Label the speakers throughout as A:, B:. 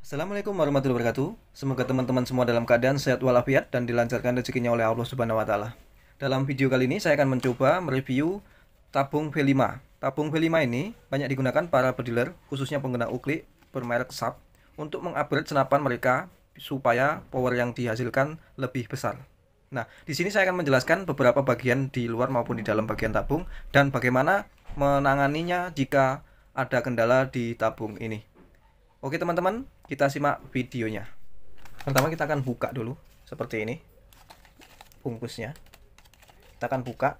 A: Assalamualaikum warahmatullahi wabarakatuh. Semoga teman-teman semua dalam keadaan sehat walafiat dan dilancarkan rezekinya oleh Allah Subhanahu wa taala. Dalam video kali ini saya akan mencoba mereview tabung V5. Tabung V5 ini banyak digunakan para pediler, khususnya pengguna uklik bermerek SAP, untuk mengupgrade senapan mereka supaya power yang dihasilkan lebih besar. Nah, di sini saya akan menjelaskan beberapa bagian di luar maupun di dalam bagian tabung dan bagaimana menanganinya jika ada kendala di tabung ini. Oke teman-teman, kita simak videonya. Pertama kita akan buka dulu seperti ini bungkusnya. Kita akan buka.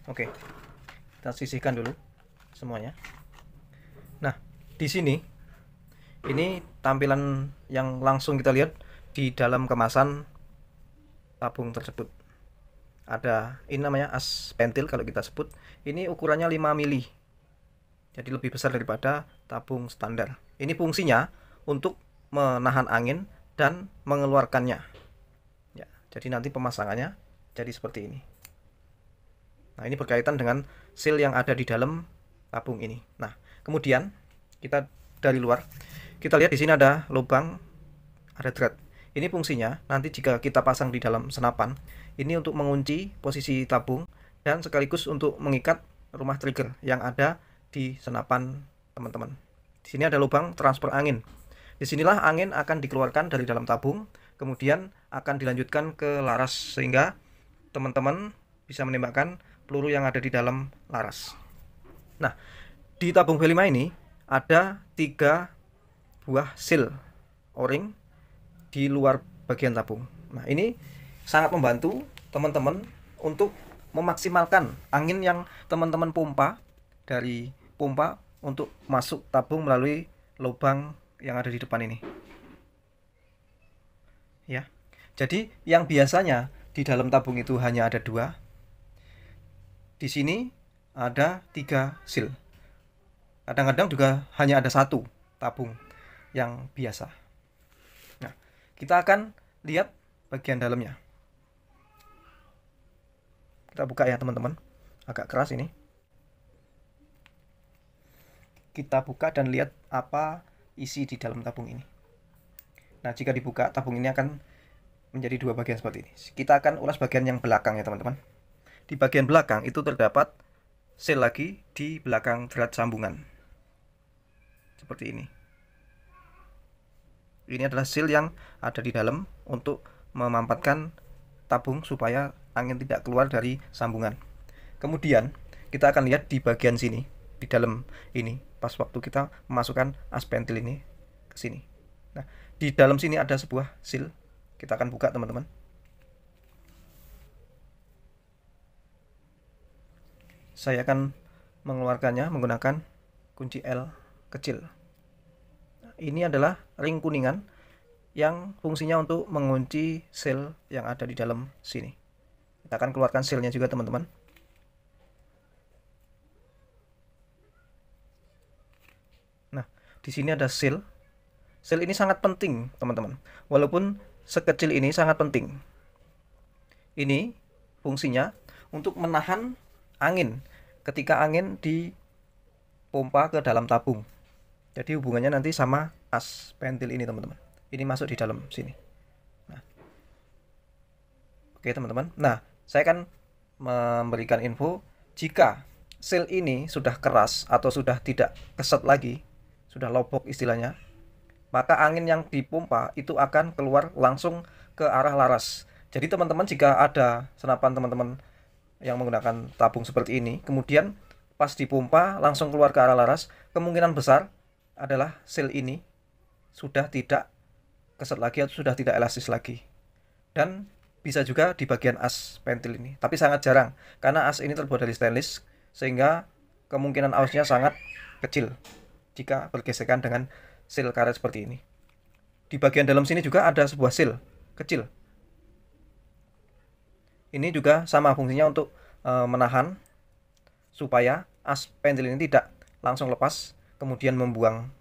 A: Oke, kita sisihkan dulu semuanya. Nah, di sini ini tampilan yang langsung kita lihat di dalam kemasan tabung tersebut. Ada ini namanya as pentil kalau kita sebut. Ini ukurannya 5 mili. Jadi lebih besar daripada tabung standar. Ini fungsinya untuk menahan angin dan mengeluarkannya. Ya, jadi nanti pemasangannya jadi seperti ini. Nah, ini berkaitan dengan seal yang ada di dalam tabung ini. Nah, kemudian kita dari luar, kita lihat di sini ada lubang, ada thread. Ini fungsinya nanti jika kita pasang di dalam senapan, ini untuk mengunci posisi tabung dan sekaligus untuk mengikat rumah trigger yang ada di senapan teman-teman. Di sini ada lubang transfer angin. Disinilah angin akan dikeluarkan dari dalam tabung, kemudian akan dilanjutkan ke laras sehingga teman-teman bisa menembakkan peluru yang ada di dalam laras. Nah, di tabung V5 ini ada 3 buah seal O-ring di luar bagian tabung. Nah, ini sangat membantu teman-teman untuk memaksimalkan angin yang teman-teman pompa dari pompa untuk masuk tabung melalui lubang yang ada di depan ini. Ya. Jadi yang biasanya di dalam tabung itu hanya ada 2. Di sini ada 3 seal. Kadang-kadang juga hanya ada 1 tabung yang biasa. Nah, kita akan lihat bagian dalamnya. Kita buka ya teman-teman. Agak keras ini. Kita buka dan lihat apa isi di dalam tabung ini. Nah, jika dibuka, tabung ini akan menjadi 2 bagian seperti ini. Kita akan ulas bagian yang belakang ya teman-teman. Di bagian belakang itu terdapat seal lagi di belakang thread sambungan. Seperti ini. Ini adalah seal yang ada di dalam untuk memampatkan tabung supaya angin tidak keluar dari sambungan. Kemudian kita akan lihat di bagian sini, di dalam ini, pas waktu kita memasukkan as pentil ini ke sini. Nah, di dalam sini ada sebuah seal. Kita akan buka teman-teman. Saya akan mengeluarkannya menggunakan kunci L kecil. Ini adalah ring kuningan yang fungsinya untuk mengunci seal yang ada di dalam sini. Kita akan keluarkan sealnya juga teman-teman. Nah, di sini ada seal. Seal ini sangat penting teman-teman. Walaupun sekecil ini sangat penting. Ini fungsinya untuk menahan angin ketika angin dipompa ke dalam tabung. Jadi hubungannya nanti sama as pentil ini teman-teman. Ini masuk di dalam sini. Nah. Oke teman-teman. Nah, saya akan memberikan info jika seal ini sudah keras atau sudah tidak keset lagi, sudah lobok istilahnya, maka angin yang dipompa itu akan keluar langsung ke arah laras. Jadi teman-teman jika ada senapan teman-teman yang menggunakan tabung seperti ini, kemudian pas dipompa langsung keluar ke arah laras, kemungkinan besar adalah seal ini sudah tidak keset lagi atau sudah tidak elastis lagi. Dan bisa juga di bagian as pentil ini, tapi sangat jarang karena as ini terbuat dari stainless sehingga kemungkinan ausnya sangat kecil jika bergesekan dengan seal karet seperti ini. Di bagian dalam sini juga ada sebuah seal kecil. Ini juga sama fungsinya untuk menahan supaya as pentil ini tidak langsung lepas kemudian membuang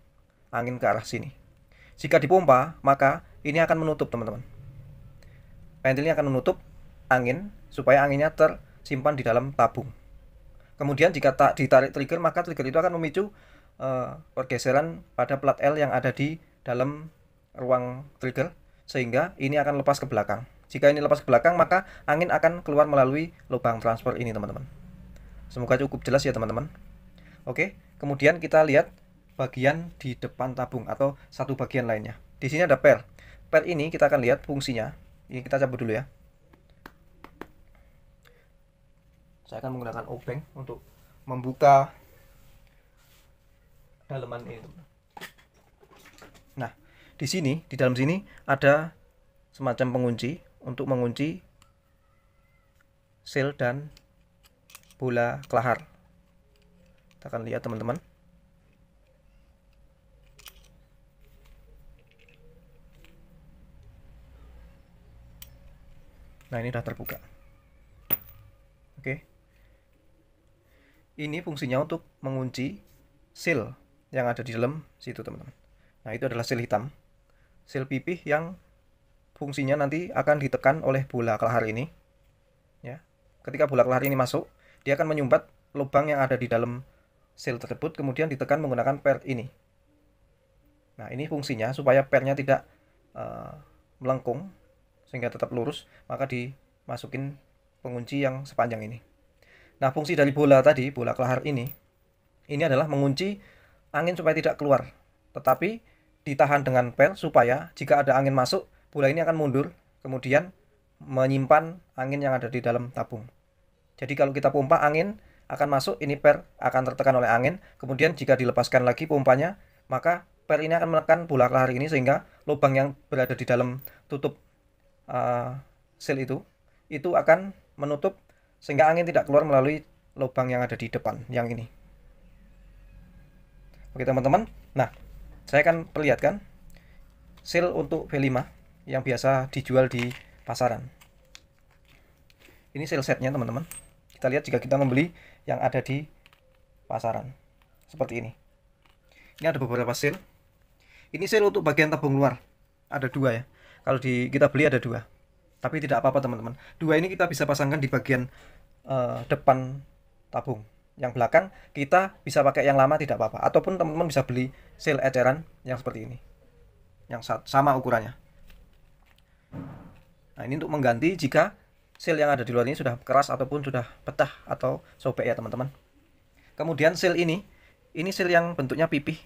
A: angin ke arah sini. Jika dipompa, maka ini akan menutup teman-teman. Pentil ini akan menutup angin supaya anginnya tersimpan di dalam tabung. Kemudian jika tak ditarik trigger, maka trigger itu akan memicu pergeseran pada plat L yang ada di dalam ruang trigger, sehingga ini akan lepas ke belakang. Jika ini lepas ke belakang, maka angin akan keluar melalui lubang transfer ini, teman-teman. Semoga cukup jelas ya, teman-teman. Oke, kemudian kita lihat bagian di depan tabung atau satu bagian lainnya. Di sini ada per. Per ini kita akan lihat fungsinya. Ini kita cabut dulu ya. Saya akan menggunakan obeng untuk membuka daleman ini. Nah, di sini, di dalam sini ada semacam pengunci untuk mengunci sel dan bola kelahar. Kita akan lihat, teman-teman. Nah, ini sudah terbuka. Oke. Ini fungsinya untuk mengunci sel yang ada di dalam situ, teman-teman. Nah, itu adalah sel hitam. Sel pipih yang fungsinya nanti akan ditekan oleh bola kelahar ini. Ya. Ketika bola kelahar ini masuk, dia akan menyumbat lubang yang ada di dalam sel tersebut, kemudian ditekan menggunakan per ini. Nah, ini fungsinya supaya pernya tidak melengkung sehingga tetap lurus, maka dimasukin pengunci yang sepanjang ini. Nah, fungsi dari bola tadi, bola kelahar ini adalah mengunci angin supaya tidak keluar, tetapi ditahan dengan per supaya jika ada angin masuk, bola ini akan mundur, kemudian menyimpan angin yang ada di dalam tabung. Jadi kalau kita pompa, angin akan masuk, ini per akan tertekan oleh angin, kemudian jika dilepaskan lagi pompanya, maka per ini akan menekan bola kelahar ini sehingga lubang yang berada di dalam tutup sel itu akan menutup sehingga angin tidak keluar melalui lubang yang ada di depan yang ini. Oke, teman-teman. Nah, saya akan perlihatkan sel untuk V5 yang biasa dijual di pasaran. Ini sel setnya, teman-teman. Kita lihat jika kita membeli yang ada di pasaran seperti ini. Ini ada beberapa sel. Ini sel untuk bagian tabung luar, ada dua ya. Kalau kita beli ada dua, tapi tidak apa-apa, teman-teman. Dua ini kita bisa pasangkan di bagian depan tabung. Yang belakang kita bisa pakai yang lama, tidak apa-apa. Ataupun teman-teman bisa beli sel eceran yang seperti ini, yang sama ukurannya. Nah, ini untuk mengganti jika sel yang ada di luar ini sudah keras ataupun sudah pecah atau sobek ya, teman-teman. Kemudian sel ini sel yang bentuknya pipih,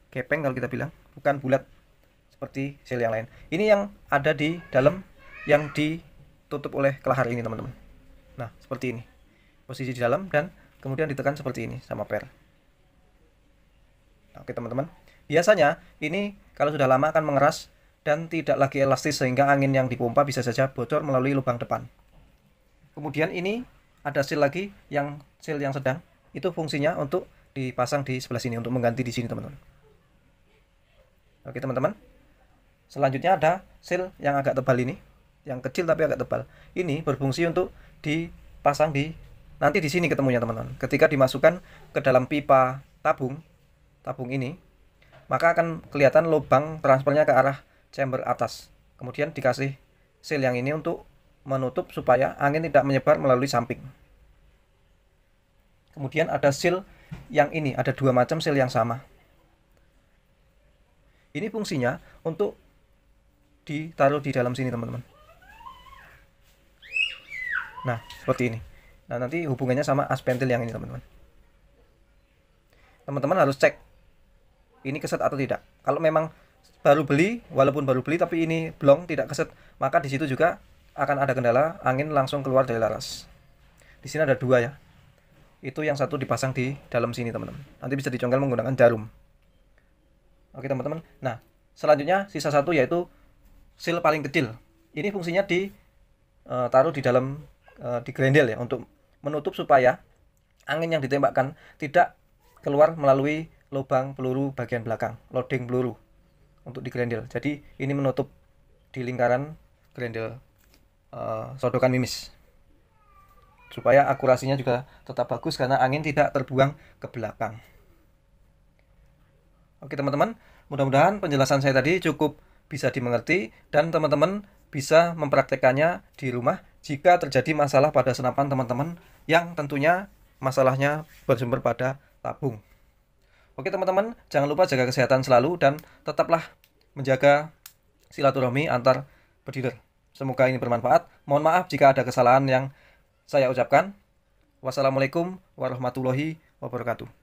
A: gepeng kalau kita bilang, bukan bulat seperti sel yang lain. Ini yang ada di dalam yang ditutup oleh kelahar ini, teman-teman. Nah, seperti ini. Posisi di dalam dan kemudian ditekan seperti ini sama per. Oke, teman-teman. Biasanya ini kalau sudah lama akan mengeras dan tidak lagi elastis sehingga angin yang dipompa bisa saja bocor melalui lubang depan. Kemudian ini ada sel lagi, yang sel yang sedang. Itu fungsinya untuk dipasang di sebelah sini untuk mengganti di sini, teman-teman. Oke, teman-teman. Selanjutnya ada sel yang agak tebal ini, yang kecil tapi agak tebal. Ini berfungsi untuk dipasang nanti di sini ketemunya, teman-teman. Ketika dimasukkan ke dalam pipa tabung ini, maka akan kelihatan lubang transfernya ke arah chamber atas. Kemudian dikasih sel yang ini untuk menutup supaya angin tidak menyebar melalui samping. Kemudian ada sel yang ini, ada dua macam sel yang sama. Ini fungsinya untuk ditaruh di dalam sini, teman-teman. Nah, seperti ini. Nah, nanti hubungannya sama as pentil yang ini, teman-teman. Teman-teman harus cek ini keset atau tidak. Kalau memang baru beli, walaupun baru beli tapi ini blong tidak keset, maka di situ juga akan ada kendala, angin langsung keluar dari laras. Di sini ada dua ya. Itu yang satu dipasang di dalam sini, teman-teman. Nanti bisa dicongkel menggunakan jarum. Oke, teman-teman. Nah, selanjutnya sisa satu yaitu sel paling kecil. Ini fungsinya ditaruh di dalam di grendel ya, untuk menutup supaya angin yang ditembakkan tidak keluar melalui lubang peluru bagian belakang, loading peluru untuk di grendel. Jadi ini menutup di lingkaran grendel sodokan mimis supaya akurasinya juga tetap bagus karena angin tidak terbuang ke belakang. Oke, teman-teman, mudah-mudahan penjelasan saya tadi cukup bisa dimengerti dan teman-teman bisa mempraktekannya di rumah jika terjadi masalah pada senapan teman-teman yang tentunya masalahnya bersumber pada tabung. Oke teman-teman, jangan lupa jaga kesehatan selalu dan tetaplah menjaga silaturahmi antar bediler. Semoga ini bermanfaat. Mohon maaf jika ada kesalahan yang saya ucapkan. Wassalamualaikum warahmatullahi wabarakatuh.